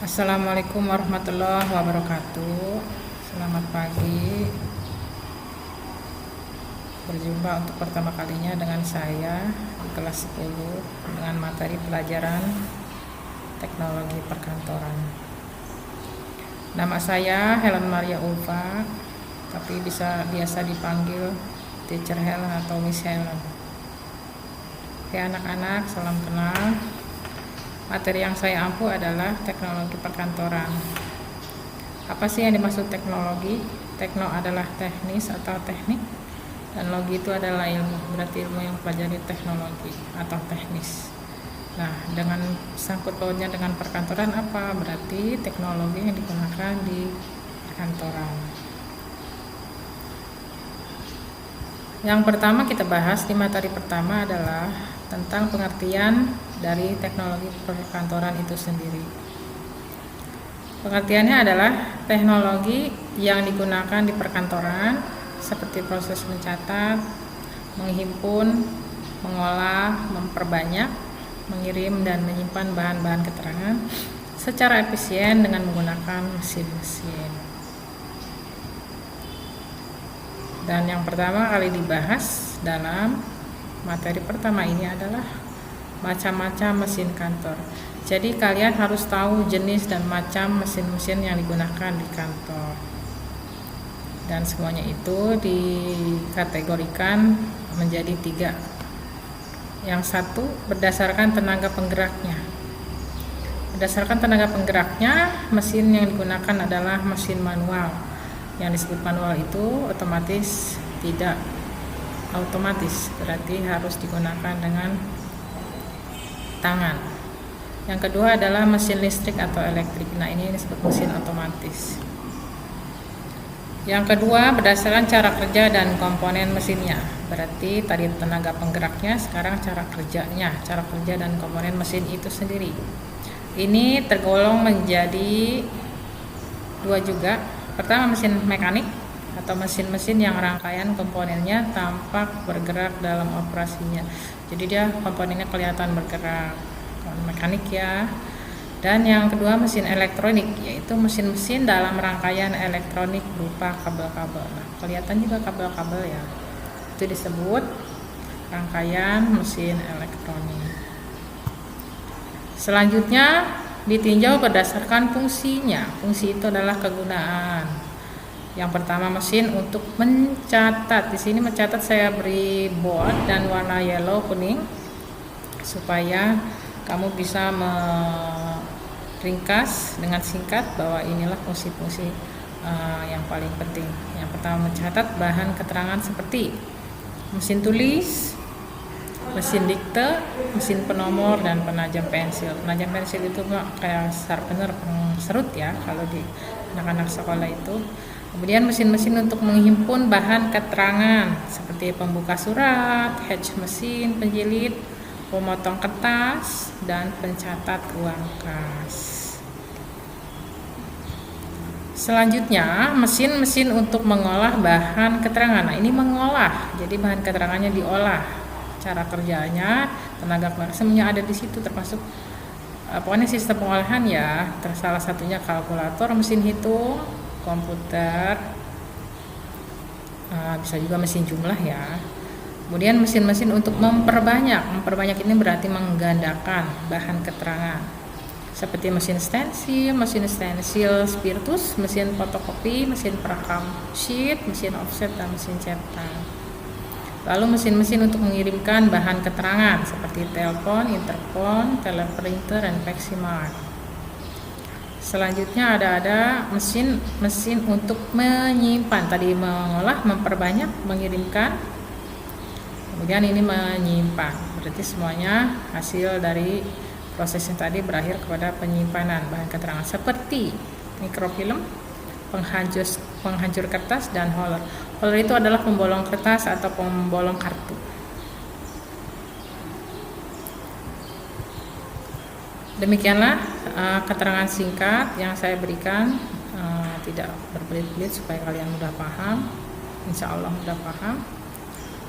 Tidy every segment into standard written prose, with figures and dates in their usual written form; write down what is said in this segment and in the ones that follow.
Assalamualaikum warahmatullahi wabarakatuh. Selamat pagi. Berjumpa untuk pertama kalinya dengan saya di kelas 10 dengan materi pelajaran teknologi perkantoran. Nama saya Helen Maria Ulfa, tapi biasa dipanggil Teacher Helen atau Miss Helen. Oke anak-anak, salam kenal. Materi yang saya ampu adalah teknologi perkantoran. Apa sih yang dimaksud teknologi? Tekno adalah teknis atau teknik, dan logi itu adalah ilmu, berarti ilmu yang pelajari teknologi atau teknis. Nah, dengan sangkut pautnya dengan perkantoran apa? Berarti teknologi yang digunakan di perkantoran. Yang pertama kita bahas di materi pertama adalah tentang pengertian dari teknologi perkantoran itu sendiri. Pengertiannya adalah teknologi yang digunakan di perkantoran seperti proses mencatat, menghimpun, mengolah, memperbanyak, mengirim dan menyimpan bahan-bahan keterangan secara efisien dengan menggunakan mesin-mesin. Dan yang pertama kali dibahas dalam materi pertama ini adalah macam-macam mesin kantor. Jadi kalian harus tahu jenis dan macam mesin-mesin yang digunakan di kantor. Dan semuanya itu dikategorikan menjadi 3. Yang satu berdasarkan tenaga penggeraknya. Berdasarkan tenaga penggeraknya, mesin yang digunakan adalah mesin manual. Yang disebut manual itu otomatis tidak otomatis, berarti harus digunakan dengan tangan. Yang kedua adalah mesin listrik atau elektrik. Nah, ini disebut mesin otomatis. Yang kedua berdasarkan cara kerja dan komponen mesinnya. Berarti tadi tenaga penggeraknya, sekarang cara kerjanya, cara kerja dan komponen mesin itu sendiri. Ini tergolong menjadi 2 juga. Pertama mesin mekanik atau mesin-mesin yang rangkaian komponennya tampak bergerak dalam operasinya. Jadi dia komponennya kelihatan bergerak, mekanik ya. Dan yang kedua mesin elektronik, yaitu mesin-mesin dalam rangkaian elektronik berupa kabel-kabel. Nah, kelihatan juga kabel-kabel ya. Itu disebut rangkaian mesin elektronik. Selanjutnya ditinjau berdasarkan fungsinya. Fungsi itu adalah kegunaan. Yang pertama mesin untuk mencatat. Di sini mencatat saya beri bold dan warna yellow kuning supaya kamu bisa meringkas dengan singkat bahwa inilah fungsi-fungsi yang paling penting. Yang pertama mencatat bahan keterangan seperti mesin tulis, mesin dikte, mesin penomor, dan penajam pensil. Penajam pensil itu kayak sharpener, serut ya kalau di anak-anak sekolah itu. Kemudian mesin-mesin untuk menghimpun bahan keterangan seperti pembuka surat, hatch mesin, penjilid, pemotong kertas, dan pencatat uang kas. Selanjutnya mesin-mesin untuk mengolah bahan keterangan. Nah, ini mengolah, jadi bahan keterangannya diolah. Cara kerjanya, tenaga penggerak semuanya ada di situ, termasuk pokoknya sistem pengolahan ya. Salah satunya kalkulator, mesin hitung, komputer, bisa juga mesin jumlah ya. Kemudian mesin-mesin untuk memperbanyak ini berarti menggandakan bahan keterangan seperti mesin stensil spiritus, mesin fotokopi, mesin perekam sheet, mesin offset, dan mesin cetak. Lalu mesin-mesin untuk mengirimkan bahan keterangan seperti telepon, intercom, teleprinter, dan faximile. Selanjutnya ada mesin untuk menyimpan. Tadi mengolah, memperbanyak, mengirimkan. Kemudian ini menyimpan. Berarti semuanya hasil dari proses yang tadi berakhir kepada penyimpanan bahan keterangan seperti mikrofilm, penghancur kertas, dan holder. Holder itu adalah pembolong kertas atau pembolong kartu. Demikianlah keterangan singkat yang saya berikan, tidak berbelit-belit supaya kalian mudah paham. Insya Allah mudah paham.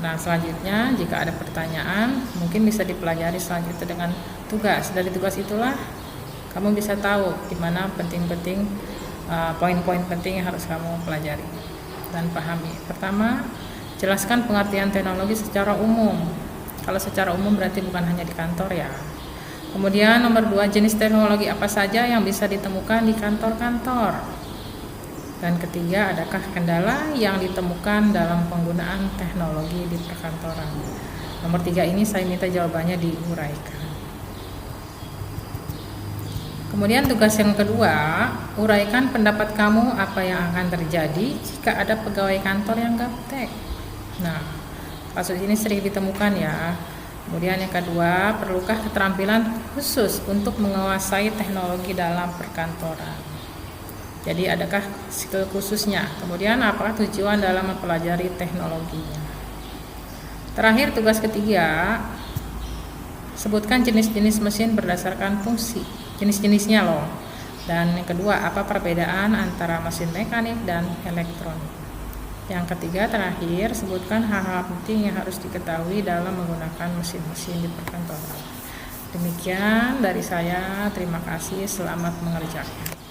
Nah, selanjutnya jika ada pertanyaan mungkin bisa dipelajari selanjutnya dengan tugas. Dari tugas itulah kamu bisa tahu di mana penting-penting poin-poin penting yang harus kamu pelajari dan pahami. Pertama, jelaskan pengertian teknologi secara umum. Kalau secara umum berarti bukan hanya di kantor ya. Kemudian nomor 2, jenis teknologi apa saja yang bisa ditemukan di kantor-kantor. Dan ketiga, adakah kendala yang ditemukan dalam penggunaan teknologi di perkantoran. Nomor 3 ini saya minta jawabannya diuraikan. Kemudian tugas yang kedua, uraikan pendapat kamu apa yang akan terjadi jika ada pegawai kantor yang gaptek. Nah, kasus ini sering ditemukan ya. Kemudian yang kedua, perlukah keterampilan khusus untuk menguasai teknologi dalam perkantoran? Jadi adakah skill khususnya? Kemudian apakah tujuan dalam mempelajari teknologinya? Terakhir, tugas ketiga, sebutkan jenis-jenis mesin berdasarkan fungsi, jenis-jenisnya loh. Dan yang kedua, apa perbedaan antara mesin mekanik dan elektronik? Yang ketiga, terakhir, sebutkan hal-hal penting yang harus diketahui dalam menggunakan mesin-mesin di perkantoran. Demikian dari saya, terima kasih, selamat mengerjakan.